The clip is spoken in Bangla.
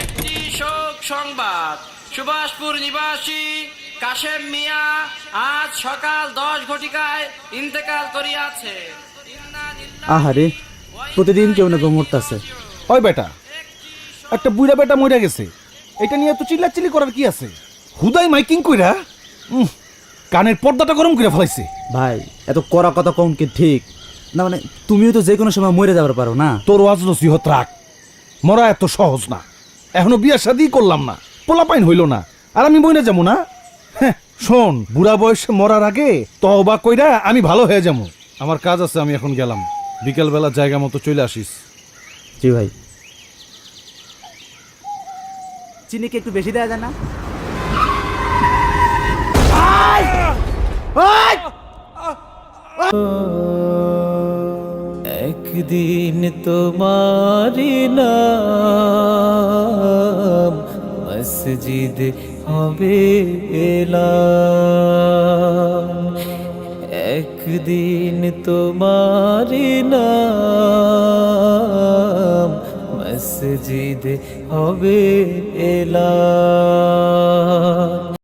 একটি শোক সংবাদ। সুভাষপুর নিবাসী কাশেম মিয়া আজ সকাল 10 ঘটিকায় ইন্তেকাল করিয়াছে। আহারে, প্রতিদিন কেউ না কেউ মরতাছে। ওই বেটা, একটা বুড়া বেটা মরে গেছে, এটা নিয়ে এত চিল্লাচিল্লি করার কি আছে? হুদাই মাইকিং কইরা কানের পর্দাটা গরম করে ফেলাইছে। ভাই, এত কড়া কথা কম কি ঠিক না? মানে তুমিও তো যে কোনো সময় মরে যাবার পারো না। তোর ওয়াজ নসিহত রাখ, মরা এত সহজ না। এখনো বিয়া শাদি করলাম না, পোলাপাইন হইল না, আর আমি মরে যাবো না? হ্যাঁ, শোন, বুড়া বয়সে মরার আগে তওবা কইরা আমি ভালো হয়ে যাবো। আমার কাজ আছে, আমি এখন গেলাম। বিকেলবেলা জায়গা মতো চলে আসিস। জি ভাই। চিনি কি একটু বেশি দেয়া যায় না? একদিন তোমারি নাম মসজিদ হবে এলান, একদিন তোমারি নাম মসজিদ হবে এলান।